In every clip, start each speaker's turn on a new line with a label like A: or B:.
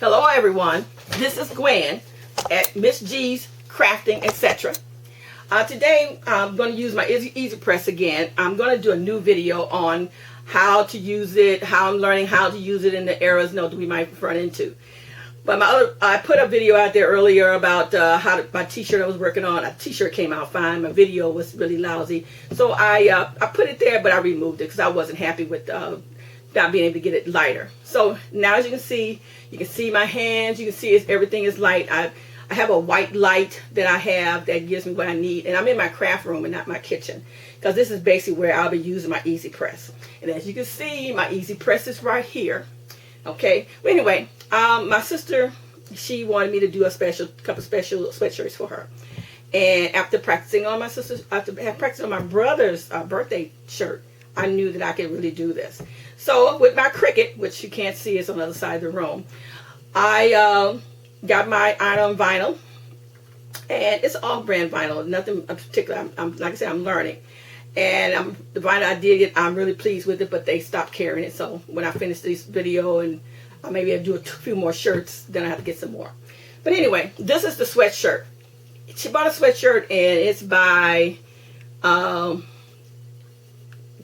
A: Hello everyone, this is Gwen at Miss G's Crafting, etc. Today I'm going to use my Easy Press again. I'm going to do a new video on how to use it, how I'm learning how to use it in the errors that we might run into. But I put a video out there earlier about my t-shirt I was working on. A t-shirt came out fine. My video was really lousy. So I put it there, but I removed it because I wasn't happy with not being able to get it lighter. So now as you can see my hands. You can see everything is light. I have a white light that I have that gives me what I need. And I'm in my craft room and not my kitchen, because this is basically where I'll be using my Easy Press. And as you can see, my Easy Press is right here. Okay. But anyway, my sister, she wanted me to do a couple special sweatshirts for her. And after practicing on my brother's birthday shirt, I knew that I could really do this. So with my Cricut, which you can't see, it's on the other side of the room, I got my iron-on vinyl, and it's all brand vinyl, nothing particular. Like I said, I'm learning, and the vinyl I did get, I'm really pleased with it, but they stopped carrying it. So when I finish this video and maybe I'll do a few more shirts, then I have to get some more. But anyway, this is the sweatshirt. She bought a sweatshirt, and it's by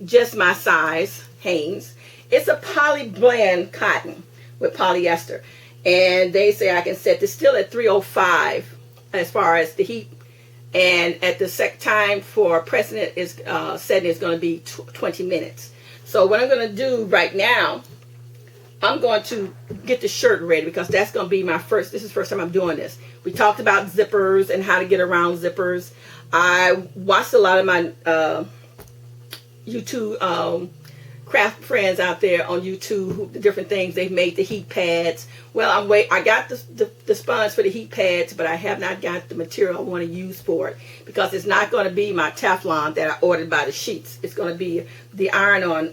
A: just my size, Hanes. It's a poly blend cotton with polyester, and they say I can set this still at 305 as far as the heat, and at the set time for pressing it is setting is going to be 20 minutes. So what I'm going to do right now, I'm going to get the shirt ready, because that's going to be my first. This is the first time I'm doing this. We talked about zippers and how to get around zippers. I watched a lot of my YouTube craft friends out there on YouTube, the different things they've made, the heat pads. Well, I got the sponge for the heat pads, but I have not got the material I want to use for it, because it's not going to be my Teflon that I ordered by the sheets. It's going to be the ironing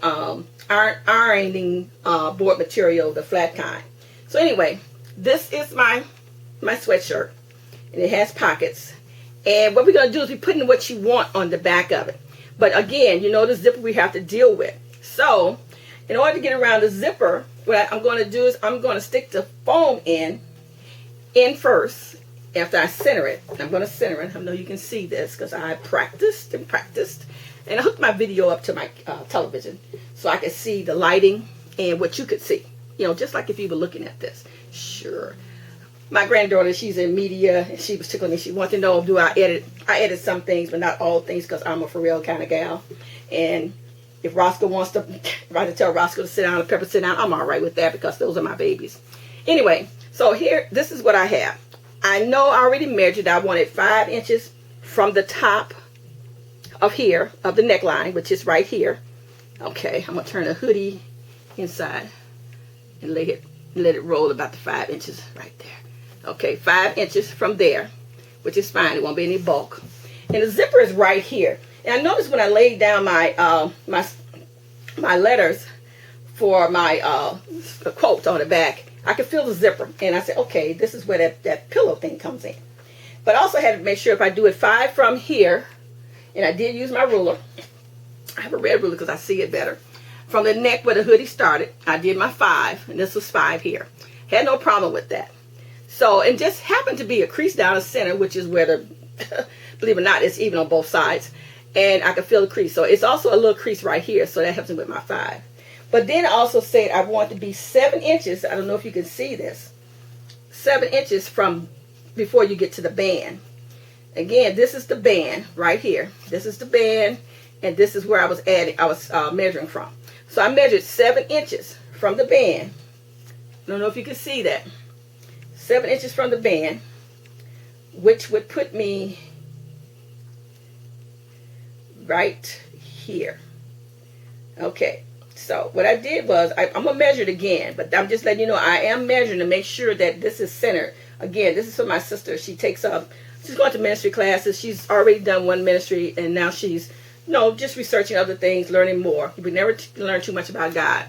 A: board material, the flat kind. So anyway, this is my sweatshirt, and it has pockets. And what we're going to do is we're putting what you want on the back of it. But again, you know, the zipper we have to deal with. So in order to get around the zipper, what I'm going to do is I'm going to stick the foam in first after I center it. I'm going to center it. I know you can see this because I practiced. And I hooked my video up to my television so I could see the lighting and what you could see. You know, just like if you were looking at this. Sure. My granddaughter, she's in media, and she was tickling me. She wanted to know, do I edit? I edit some things, but not all things, because I'm a for real kind of gal. And if Roscoe wants to, if I tell Roscoe to sit down and Pepper sit down, I'm all right with that, because those are my babies. Anyway, so here, this is what I have. I know I already measured. I wanted 5 inches from the top of here, of the neckline, which is right here. Okay, I'm going to turn the hoodie inside and let it roll about the 5 inches right there. Okay, 5 inches from there, which is fine. It won't be any bulk. And the zipper is right here. And I noticed when I laid down my my letters for my quotes on the back, I could feel the zipper. And I said, okay, this is where that pillow thing comes in. But I also had to make sure if I do it 5 from here, and I did use my ruler. I have a red ruler because I see it better. From the neck where the hoodie started, I did my 5, and this was 5 here. Had no problem with that. So, and just happened to be a crease down the center, which is where the, believe it or not, it's even on both sides. And I can feel the crease. So it's also a little crease right here, so that helps me with my 5. But then I also said I want to be 7 inches. I don't know if you can see this. 7 inches from before you get to the band. Again, this is the band right here. This is the band, and this is where I was measuring from. So I measured 7 inches from the band. I don't know if you can see that. 7 inches from the band, which would put me right here. Okay, so what I did was, I'm going to measure it again, but I'm just letting you know I am measuring to make sure that this is centered. Again, this is for my sister. She's going to ministry classes. She's already done one ministry, and now she's, just researching other things, learning more. We never learn too much about God.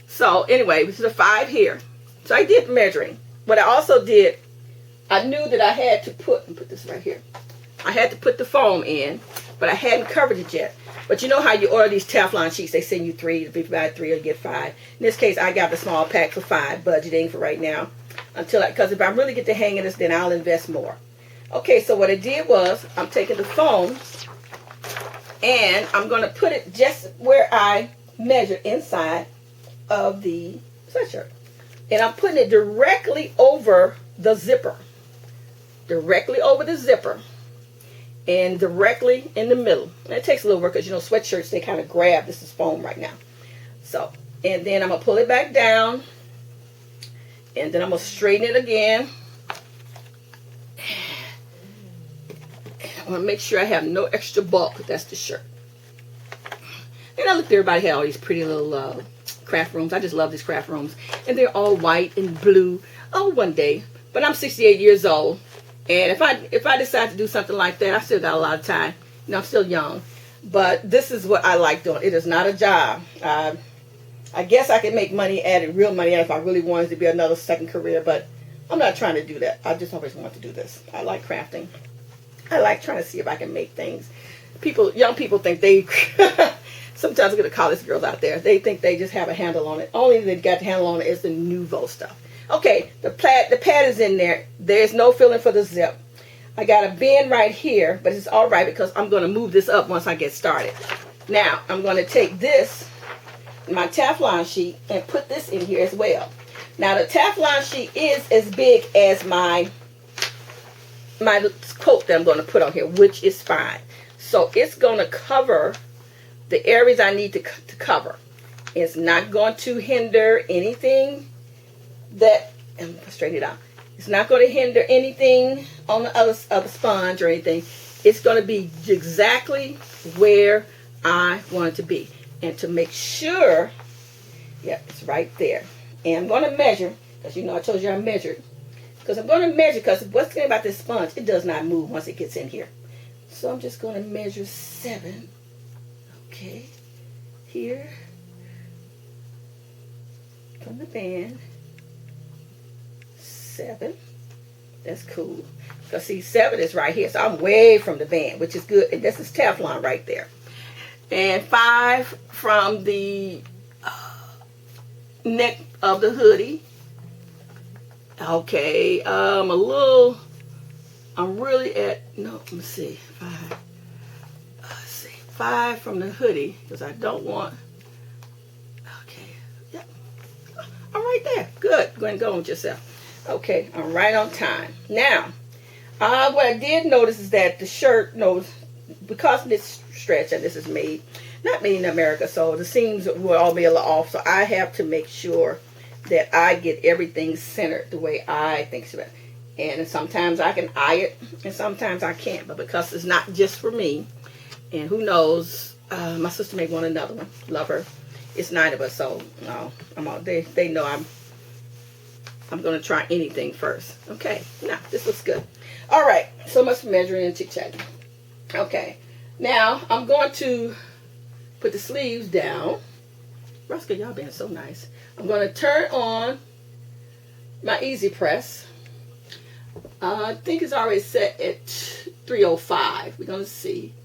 A: So anyway, this is a 5 here. So I did measuring. What I also did, I knew that I had to put this right here. I had to put the foam in, but I hadn't covered it yet. But you know how you order these Teflon sheets, they send you 3, if you buy 3 or get 5. In this case, I got the small pack for 5, budgeting for right now. until because if I really get the hang of this, then I'll invest more. Okay, so what I did was I'm taking the foam and I'm going to put it just where I measured inside of the sweatshirt. And I'm putting it directly over the zipper. Directly over the zipper. And directly in the middle. And it takes a little work because, you know, sweatshirts, they kind of grab. This is foam right now. So, and then I'm going to pull it back down. And then I'm going to straighten it again. I want to make sure I have no extra bulk. That's the shirt. And I looked at everybody had all these pretty little craft rooms. I just love these craft rooms. And they're all white and blue. Oh, one day. But I'm 68 years old. And if I decide to do something like that, I still got a lot of time. You know, I'm still young. But this is what I like doing. It is not a job. I guess I could make money at it, real money, if I really wanted to be another second career. But I'm not trying to do that. I just always want to do this. I like crafting. I like trying to see if I can make things. Young people think they... Sometimes I get the college girls out there. They think they just have a handle on it. Only they got the handle on it is the nouveau stuff. Okay, the pad is in there. There's no filling for the zip. I got a bend right here, but it's all right because I'm going to move this up once I get started. Now, I'm going to take this, my Teflon sheet, and put this in here as well. Now, the Teflon sheet is as big as my quote that I'm going to put on here, which is fine. So, it's going to cover the areas I need to cover. It's not going to hinder anything that, and straighten it out. It's not going to hinder anything on the other sponge or anything. It's going to be exactly where I want it to be. And to make sure, yeah, it's right there. And I'm going to measure, because you know I told you I measured. Because I'm going to measure, because what's the thing about this sponge, it does not move once it gets in here. So I'm just going to measure 7. Okay, here, from the band, 7. That's cool. Because see, 7 is right here. So I'm way from the band, which is good. And this is Teflon right there. And 5 from the neck of the hoodie. Okay, I'm really at, no, let me see, 5. 5 from the hoodie, because I don't want, okay, yep, I'm right there. Good, go ahead and go with yourself. Okay, I'm right on time. Now, what I did notice is that the shirt, because of this stretch, and this is not made in America, so the seams will all be a little off, so I have to make sure that I get everything centered the way I think so. And sometimes I can eye it, and sometimes I can't, but because it's not just for me, and who knows, my sister may want another one. Love her. It's 9 of us, so no, they know I'm going to try anything first. Okay, now this looks good. All right, so much for measuring and chit-chatting. Okay, now I'm going to put the sleeves down. Roscoe, y'all being so nice. I'm going to turn on my easy press. I think it's already set at 305. We're going to see.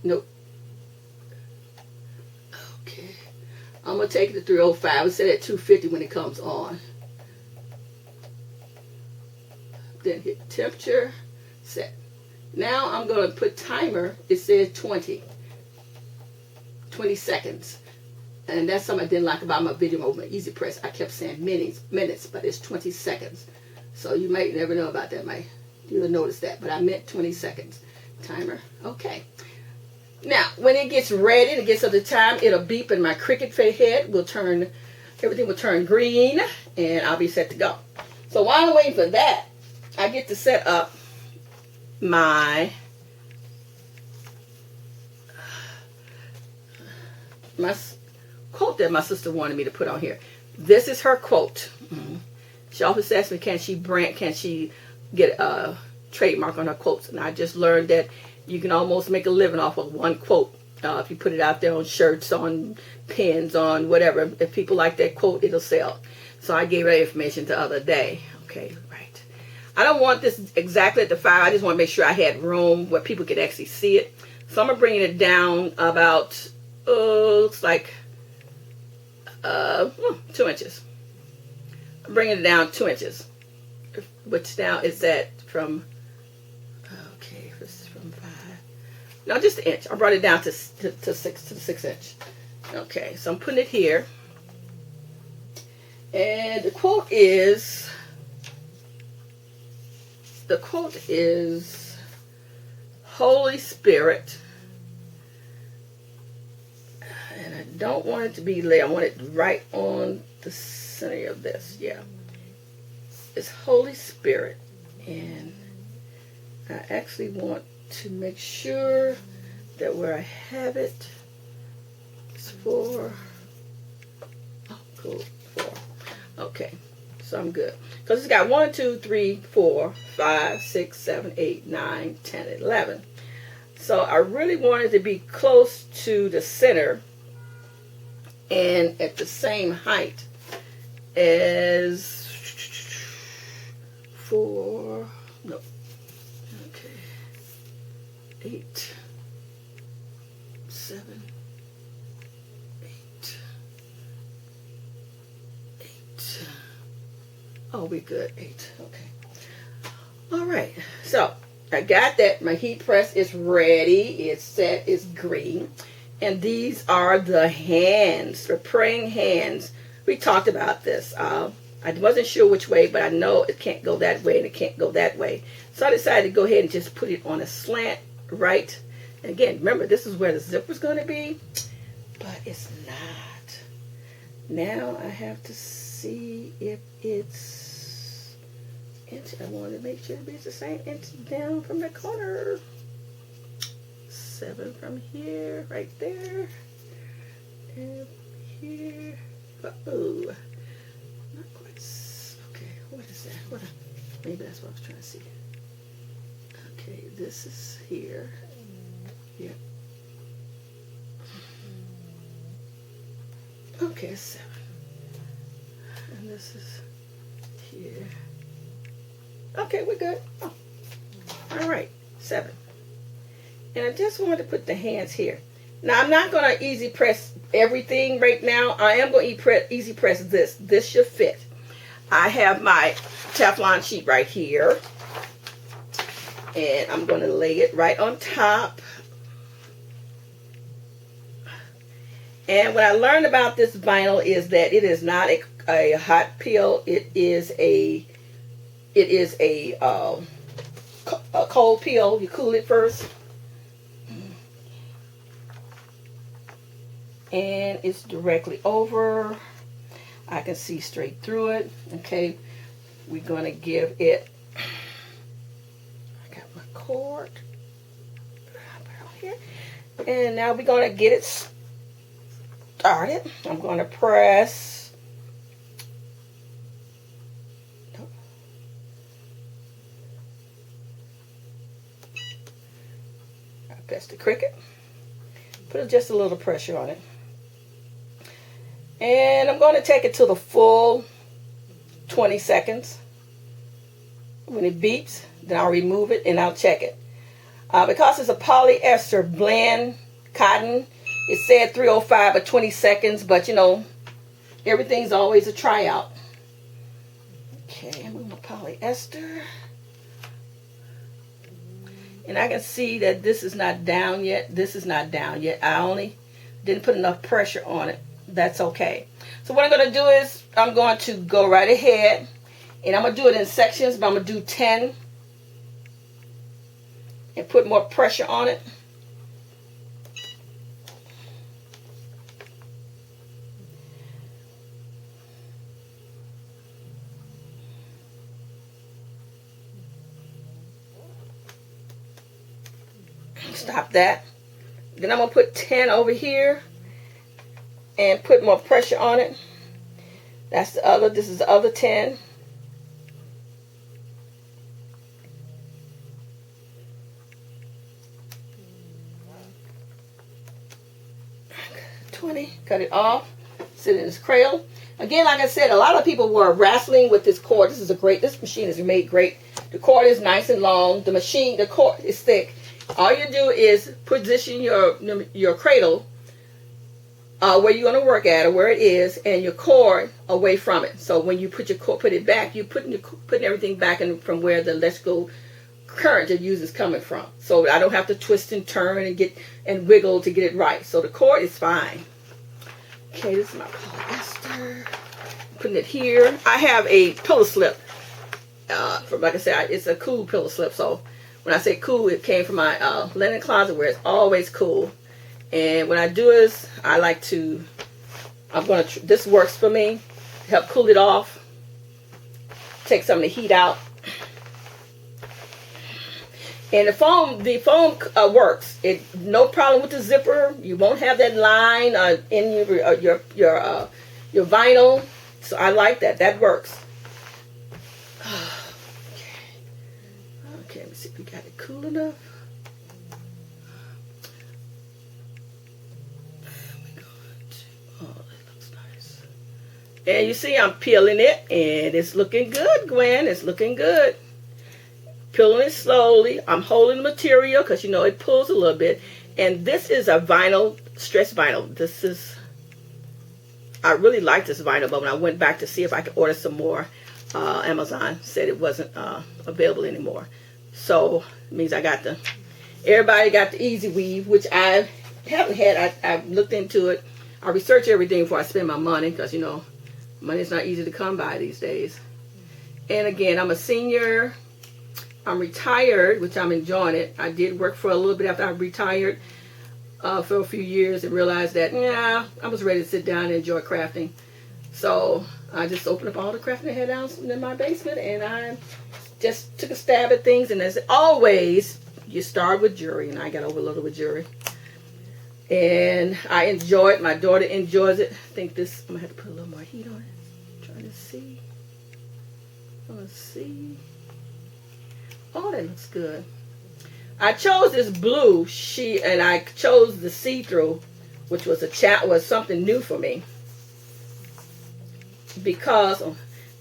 A: Nope. Okay. I'm going to take it to 305. It's set at 250 when it comes on. Then hit temperature, set. Now I'm going to put timer. It says 20 seconds. And that's something I didn't like about my video over my easy press. I kept saying minutes, but it's 20 seconds. So you might never know about that. You'll notice that, but I meant 20 seconds. Timer. Okay. Now, when it gets ready, it gets up to time, it'll beep and my Cricut head will turn, everything will turn green and I'll be set to go. So while I'm waiting for that, I get to set up my quote that my sister wanted me to put on here. This is her quote. She always asks me, can she get a trademark on her quotes? And I just learned that you can almost make a living off of one quote. If you put it out there on shirts, on pins, on whatever. If people like that quote, it'll sell. So I gave her that information the other day. Okay, right. I don't want this exactly at the 5. I just want to make sure I had room where people could actually see it. So I'm going to bring it down about, looks like 2 inches. I'm bringing it down 2 inches, which now is at from, okay, this is from 5, no, just an inch. I brought it down to 6 inch. Okay, so I'm putting it here. And the quote is Holy Spirit. And I don't want it to be laid. I want it right on the center of this. Yeah. It's Holy Spirit. And I actually want to make sure that where I have it is 4. Oh, cool. 4. Okay. So I'm good. Because it's got 1, 2, 3, 4, 5, 6, 7, 8, 9, 10, 11. So I really want it to be close to the center and at the same height as 4, no, okay, 8, 7, 8, 8. Oh, we good, 8, okay. All right, so I got that. My heat press is ready. It's set. It's green. And these are the hands, the praying hands. We talked about this. I wasn't sure which way, but I know it can't go that way and it can't go that way. So I decided to go ahead and just put it on a slant, right? And again, remember, this is where the zipper's going to be, but it's not. Now I have to see if it's inch. I want to make sure it's the same inch down from the corner. 7 from here, right there, and here. Uh-oh, not quite. Okay, what is that? Maybe that's what I was trying to see. Okay, this is here. Yeah. Okay, 7. And this is here. Okay, we're good. Oh. All right, 7. And I just wanted to put the hands here. Now, I'm not going to easy press everything right now. I am going to easy press this. This should fit. I have my Teflon sheet right here. And I'm going to lay it right on top. And what I learned about this vinyl is that it is not a hot peel. It is a cold peel. You cool it first. And it's directly over. I can see straight through it. Okay, we're going to give it, I got my cord here, and now we're going to get it started. I'm going to press, I press the Cricut, put just a little pressure on it. And I'm going to take it to the full 20 seconds. When it beeps, then I'll remove it and I'll check it. Because it's a polyester blend cotton, it said 305 or 20 seconds, but you know, everything's always a tryout. Okay, I'm on my polyester. And I can see that this is not down yet. This is not down yet. I only didn't put enough pressure on it. That's okay. So what I'm going to do is I'm going to go right ahead and I'm going to do it in sections, but I'm going to do 10 and put more pressure on it. Stop that. Then I'm going to put 10 over here. And put more pressure on it. That's the other, this is the other 10. Cut it off. Sit in this cradle. Again, like I said, a lot of people were wrestling with this cord. This machine is made great. The cord is nice and long. The cord is thick. All you do is position your cradle where you're going to work at or where it is, and your cord away from it. So when you put your cord, put it back, you putting everything back in from where the electrical current you use is coming from. So I don't have to twist and turn and get and wiggle to get it right. So the cord is fine. Okay, this is my polyester. Putting it here. I have a pillow slip. From, like I said, it's a cool pillow slip. So when I say cool, it came from my linen closet where it's always cool. And what I do is I like to, this works for me, help cool it off, take some of the heat out. And the foam works. No problem with the zipper. You won't have that line in your vinyl. So I like that. That works. Okay, let me see if we got it cool enough. And you see I'm peeling it, and it's looking good, Gwen. It's looking good. Peeling it slowly. I'm holding the material because, you know, it pulls a little bit. And this is a vinyl, stretch vinyl. This is, I really like this vinyl, but when I went back to see if I could order some more, Amazon said it wasn't available anymore. So it means I got everybody got the easy weave, which I haven't had. I've looked into it. I research everything before I spend my money because, you know, money's not easy to come by these days. And again, I'm a senior. I'm retired, which I'm enjoying it. I did work for a little bit after I retired for a few years and realized that, yeah, I was ready to sit down and enjoy crafting. So I just opened up all the crafting I had down in my basement, and I just took a stab at things. And as always, you start with jewelry, and I got overloaded with jewelry. And I enjoy it. My daughter enjoys it. I think this, I'm going to have to put a little more heat on it. Trying to see. Let's see. Oh, that looks good. I chose this blue sheet, and I chose the see-through, which was something new for me. Because,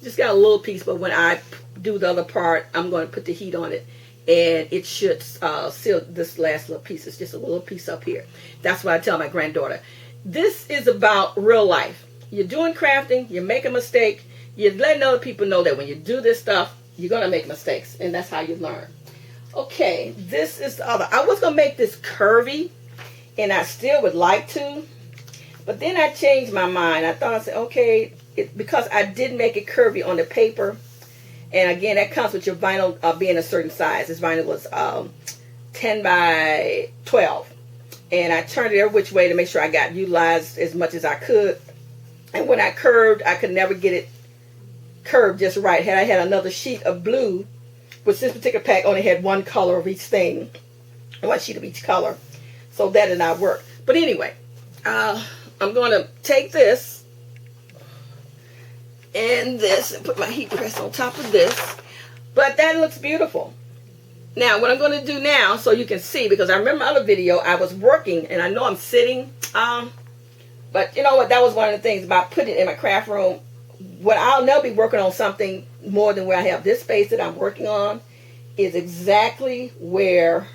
A: just got a little piece, but when I do the other part, I'm going to put the heat on it. And it should seal this last little piece. It's just a little piece up here. That's what I tell my granddaughter. This is about real life. You're doing crafting. You make a mistake. You're letting other people know that when you do this stuff, you're going to make mistakes. And that's how you learn. Okay, this is the other. I was going to make this curvy. And I still would like to. But then I changed my mind. I thought, I said, okay, because I did make it curvy on the paper. And again, that comes with your vinyl being a certain size. This vinyl was 10 by 12. And I turned it every which way to make sure I got utilized as much as I could. And when I curved, I could never get it curved just right. Had I had another sheet of blue, which this particular pack only had one color of each thing. One sheet of each color. So that did not work. But anyway, I'm going to take this and this and put my heat press on top of this. But that looks beautiful. Now what I'm going to do now, so you can see, because I remember my other video I was working, and I know I'm sitting, but you know what, that was one of the things about putting it in my craft room. What I'll now be working on something more than where I have this space that I'm working on is exactly where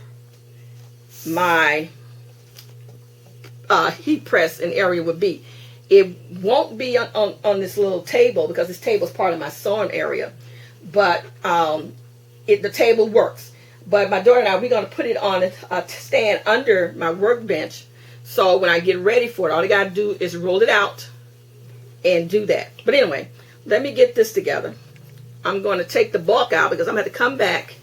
A: my heat press and area would be. It won't be on this little table because this table is part of my sewing area. But the table works. But my daughter and I, we're going to put it on a stand under my workbench. So when I get ready for it, all I got to do is roll it out and do that. But anyway, let me get this together. I'm going to take the bulk out because I'm going to have to come back.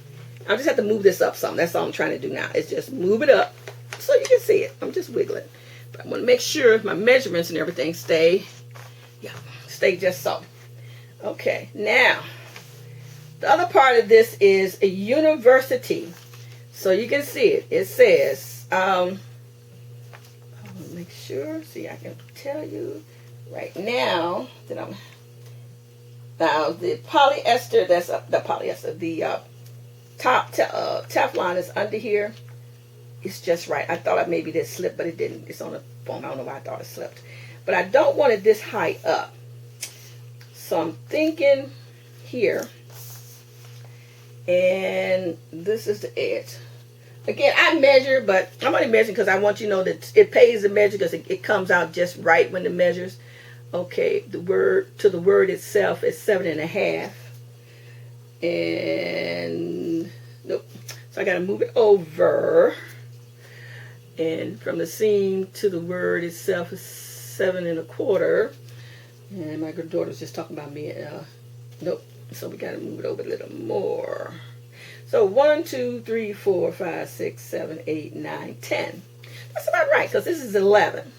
A: I just have to move this up some. That's all I'm trying to do now. Is just move it up so you can see it. I'm just wiggling. But I want to make sure my measurements and everything stay just so. Okay, now, the other part of this is a university. So you can see it. It says, I want to make sure, see I can tell you right now that now the polyester, that's the polyester, the top Teflon is under here. It's just right. I thought maybe this slipped, but it didn't. It's on the foam. I don't know why I thought it slipped. But I don't want it this high up. So I'm thinking here. And this is the edge. Again, I measure, but I'm only measuring because I want you to know that it pays to measure because it comes out just right when it measures. Okay, the word itself is 7.5. And nope. So I got to move it over. And from the seam to the word itself is 7.25. And my daughter's just talking about me. Nope. So we got to move it over a little more. So 1, 2, 3, 4, 5, 6, 7, 8, 9, 10. That's about right because this is 11.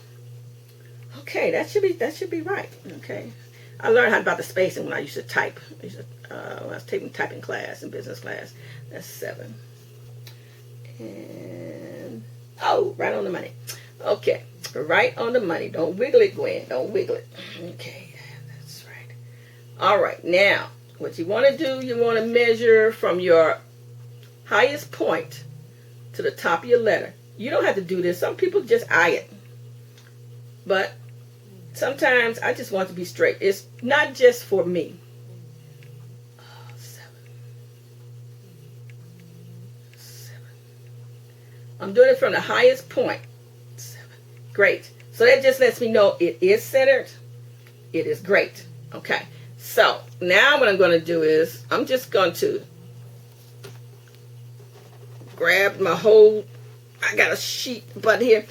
A: Okay, that should be right. Okay, I learned how about the spacing when I used to type. When I was taking typing class in business class. That's 7. And oh, right on the money. Okay, right on the money. Don't wiggle it, Gwen. Don't wiggle it. Okay, that's right. All right, now what you want to do, you want to measure from your highest point to the top of your letter. You don't have to do this. Some people just eye it. But sometimes I just want to be straight. It's not just for me. Oh, 7. I'm doing it from the highest point. 7. Great. So that just lets me know it is centered. It is great. Okay. So now what I'm going to do is I'm just going to grab my whole, I got a sheet button here.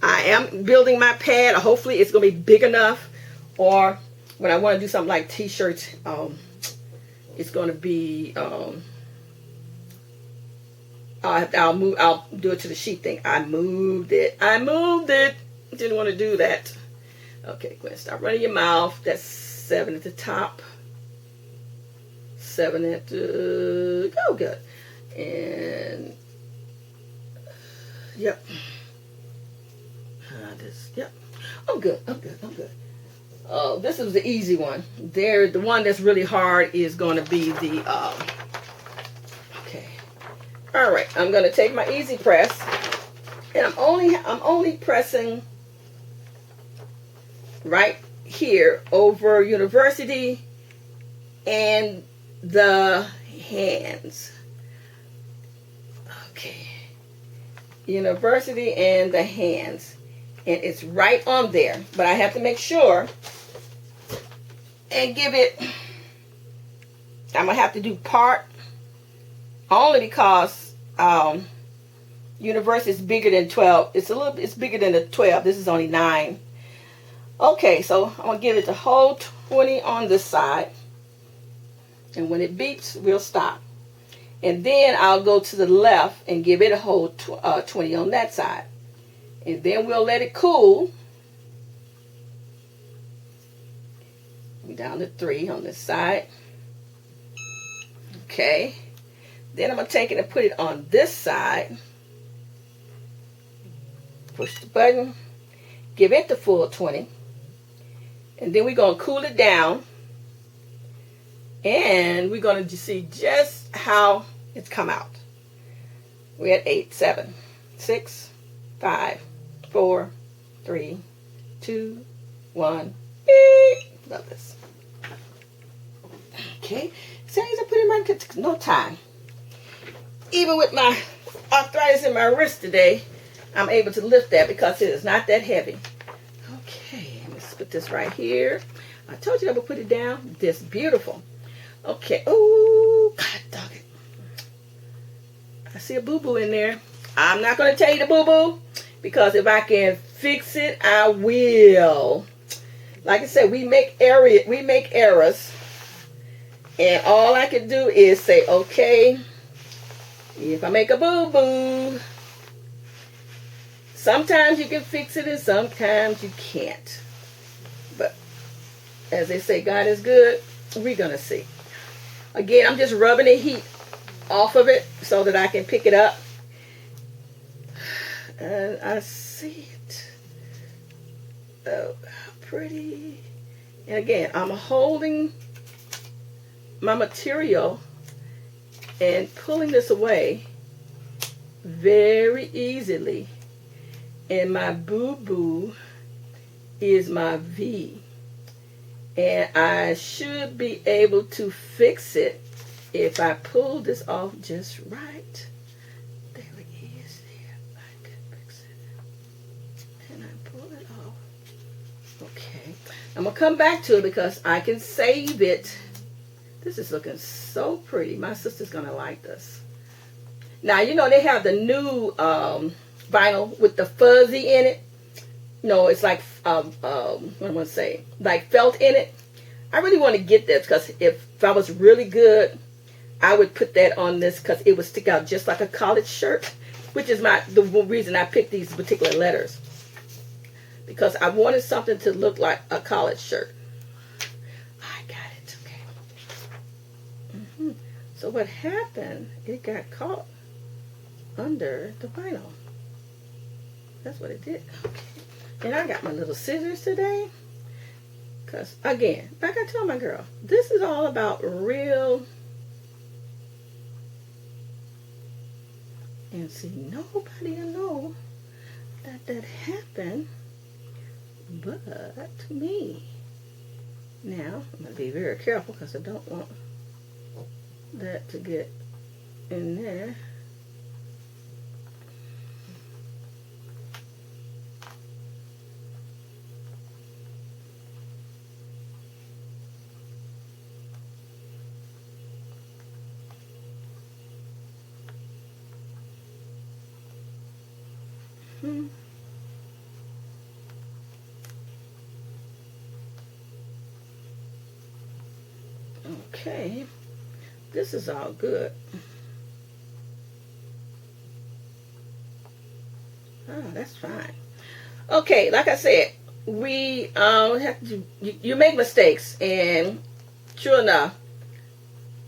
A: I am building my pad. Hopefully it's going to be big enough. Or when I want to do something like t-shirts, it's going to be, I'll do it to the sheet thing. I moved it. Didn't want to do that. Okay, Gwen, stop running your mouth. That's 7 at the top. 7 at the, oh, good. And yep. Yep. I'm good. Oh, this is the easy one. The one that's really hard is going to be the okay. All right. I'm going to take my easy press, and I'm only pressing right here over university and the hands. Okay. University and the hands. And it's right on there. But I have to make sure and give it, I'm going to have to do part only because university is bigger than 12. It's bigger than the 12. This is only 9. Okay, so I'm going to give it the whole 20 on this side. And when it beeps, we'll stop. And then I'll go to the left and give it a whole 20 on that side. And then we'll let it cool. Down to 3 on this side. Okay. Then I'm going to take it and put it on this side. Push the button. Give it the full 20. And then we're going to cool it down. And we're going to see just how it's come out. We're at 8, 7, 6, 5, 4, 3, 2, 1. Beep. Love this. Okay. So as I put it in my, took no time. Even with my arthritis in my wrist today, I'm able to lift that because it is not that heavy. Okay. Let's put this right here. I told you I would put it down. This beautiful. Okay. Oh, God dog it. I see a boo-boo in there. I'm not going to tell you the boo-boo because if I can fix it, I will. Like I said, we make errors. And all I can do is say, okay, if I make a boo-boo, sometimes you can fix it and sometimes you can't. But as they say, God is good. We're going to see. Again, I'm just rubbing the heat off of it so that I can pick it up. And I see it. Oh, how pretty. And again, I'm holding my material and pulling this away very easily. And my boo-boo is my V. And I should be able to fix it if I pull this off just right. There it Okay, I'm gonna come back to it because I can save it. This is looking so pretty. My sister's gonna like this. Now, you know, they have the new vinyl with the fuzzy in it. No, it's like, what do I want to say? Like felt in it. I really want to get this because if I was really good, I would put that on this because it would stick out just like a college shirt, which is the reason I picked these particular letters. Because I wanted something to look like a college shirt. I got it. Okay. So what happened, it got caught under the vinyl. That's what it did. Okay. And I got my little scissors today. Because, again, like I told my girl, this is all about real. And see, nobody will know that happened but me. Now, I'm going to be very careful because I don't want that to get in there. Okay, this is all good. Oh, that's fine. Okay, like I said, we have to. You make mistakes, and sure enough,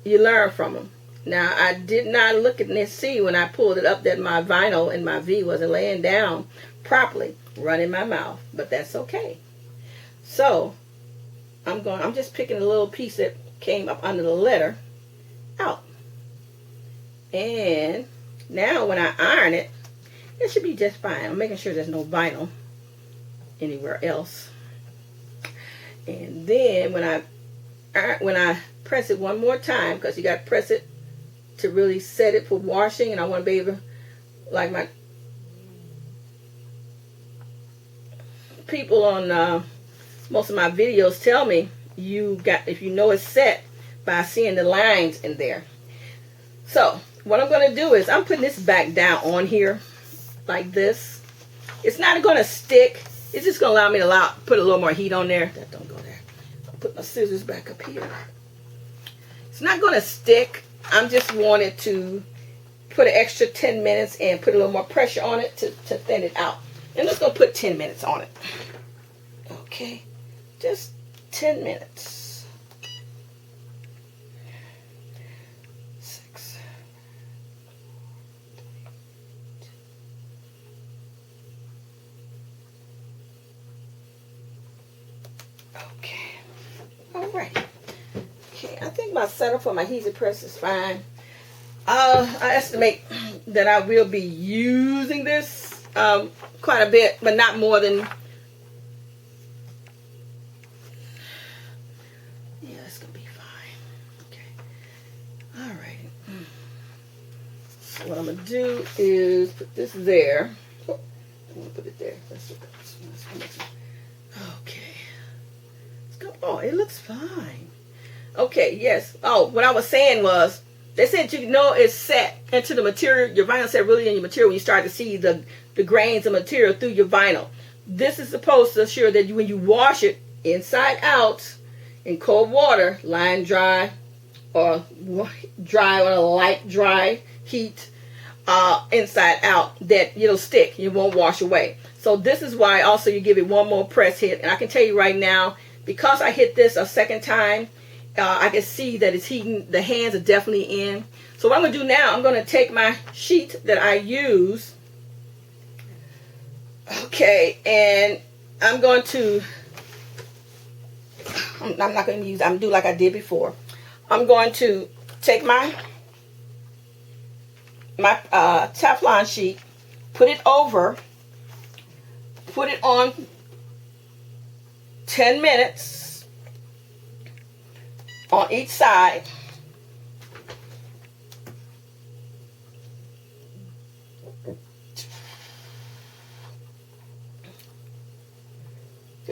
A: you learn from them. Now, I did not look at this see when I pulled it up that my vinyl and my V wasn't laying down properly, running my mouth, but that's okay. So I'm just picking a little piece that came up under the letter out. And now when I iron it, it should be just fine. I'm making sure there's no vinyl anywhere else. And then when I press it one more time, because you got to press it to really set it for washing, and I want to be able, like my people on most of my videos tell me, if you know it's set by seeing the lines in there. So what I'm going to do is I'm putting this back down on here like this. It's not going to stick. It's just going to allow me to put a little more heat on there. That don't go there. I'll put my scissors back up here. It's not going to stick. I'm just wanted to put an extra 10 minutes and put a little more pressure on it to thin it out. I'm just going to put 10 minutes on it. Okay. Just 10 minutes. 6. Okay. All right. Okay. I think my setup for my adhesive press is fine. I estimate that I will be using this quite a bit, but not more than. What I'm going to do is put this there. Oh, I'm going to put it there. Okay. Oh, it looks fine. Okay, yes. Oh, what I was saying was, they said you know it's set into the material. Your vinyl set really in your material when you start to see the grains of material through your vinyl. This is supposed to assure that when you wash it inside out in cold water, line dry, or dry on a light dry heat, inside out, that it'll stick. It won't wash away. So this is why also you give it one more press hit. And I can tell you right now, because I hit this a second time, I can see that it's heating. The hands are definitely in. So what I'm going to do now, I'm going to take my sheet that I use. Okay, and I'm going to, I'm not going to use, I'm going to do like I did before. I'm going to take my Teflon sheet, put it over, put it on 10 minutes on each side.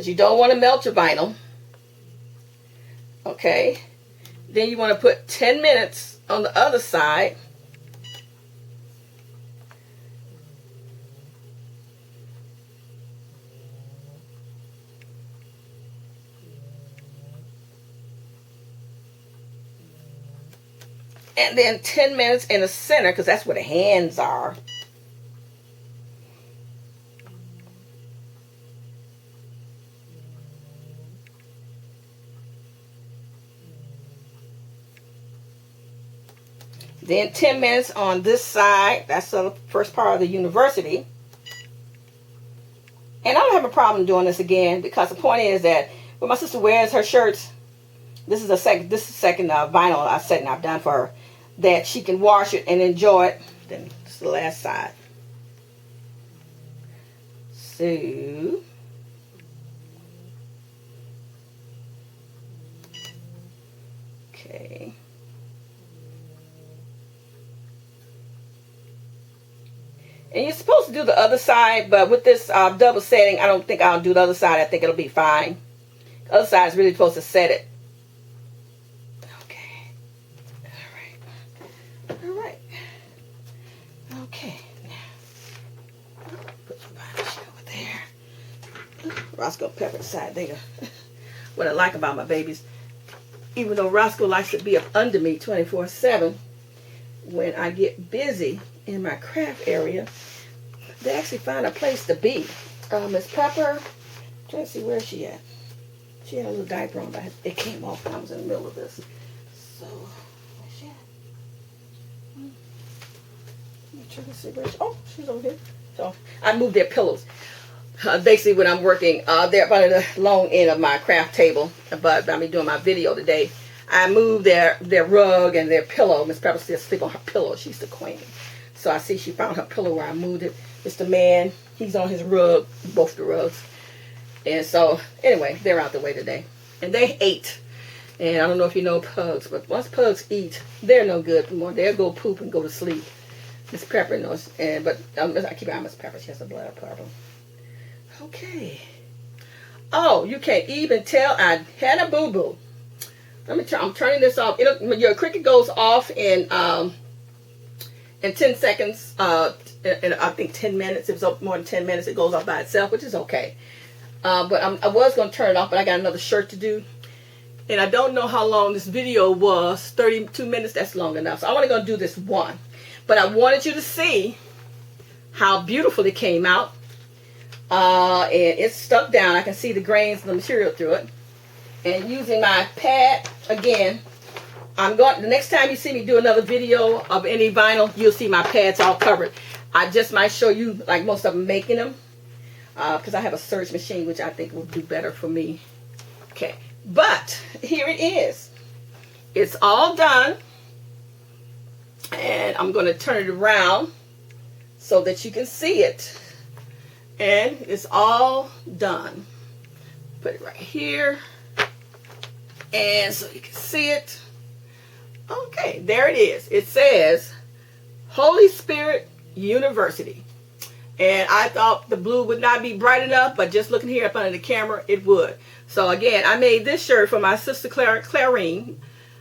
A: because you don't want to melt your vinyl. Okay. Then you want to put 10 minutes on the other side. And then 10 minutes in the center, because that's where the hands are. Then 10 minutes on this side. That's the first part of the university. And I don't have a problem doing this again, because the point is that when my sister wears her shirts, this is the second vinyl I've done for her, that she can wash it and enjoy it. Then this is the last side. So okay. And you're supposed to do the other side, but with this double setting, I don't think I'll do the other side. I think it'll be fine. The other side is really supposed to set it. Okay. All right. Okay. Now, put some vinyl sheet over there. Roscoe pepper side there. What I like about my babies, even though Roscoe likes to be up under me 24/7, when I get busy in my craft area, they actually find a place to be. Miss Pepper, trying to see where she at. She had a little diaper on, but it came off when I was in the middle of this. So, where's she at? I'm trying to see where she, oh, she's over here. So, I moved their pillows. Basically, when I'm working, they're up under the long end of my craft table, but I'm doing my video today. I moved their rug and their pillow. Miss Pepper still sleep on her pillow. She's the queen. So I see she found her pillow where I moved it. Mr. Man, he's on his rug, both the rugs. And so, anyway, they're out the way today. And they ate. And I don't know if you know pugs, but once pugs eat, they're no good anymore. They'll go poop and go to sleep. Miss Pepper knows. But I keep an eye on Miss Pepper. She has a bladder problem. Okay. Oh, you can't even tell I had a boo-boo. I'm turning this off. Your Cricut goes off in 10 seconds. And I think 10 minutes. If it's more than 10 minutes, it goes off by itself, which is okay. But I was going to turn it off, but I got another shirt to do. And I don't know how long this video was. 32 minutes, that's long enough. So I'm only going to do this one. But I wanted you to see how beautiful it came out. And it's stuck down. I can see the grains of the material through it. And using my pad, again, the next time you see me do another video of any vinyl, you'll see my pads all covered. I just might show you, like most of them, making them. Because I have a surge machine, which I think will do better for me. Okay, but here it is. It's all done. And I'm going to turn it around so that you can see it. And it's all done. Put it right here. And so you can see it. Okay, there it is. It says Holy Spirit University. And I thought the blue would not be bright enough, but just looking here up under the camera, it would. So again, I made this shirt for my sister Clarine.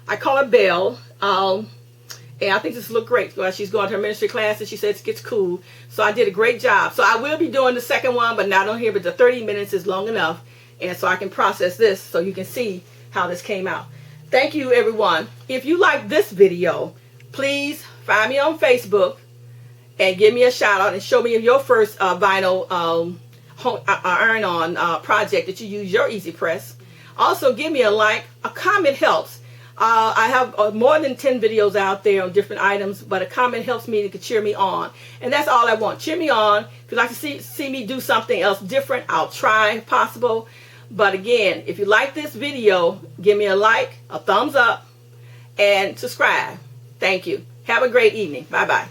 A: I call her Belle. And I think this look great. She's going to her ministry class and she says it gets cool. So I did a great job. So I will be doing the second one, but not on here. But the 30 minutes is long enough. And so I can process this so you can see how this came out. Thank you, everyone. If you like this video, please find me on Facebook and give me a shout out and show me your first vinyl iron-on project that you use your Easy Press. Also, give me a like. A comment helps. I have more than 10 videos out there on different items, but a comment helps me to cheer me on. And that's all I want. Cheer me on. If you'd like to see me do something else different, I'll try if possible. But again, if you like this video, give me a like, a thumbs up, and subscribe. Thank you. Have a great evening. Bye-bye.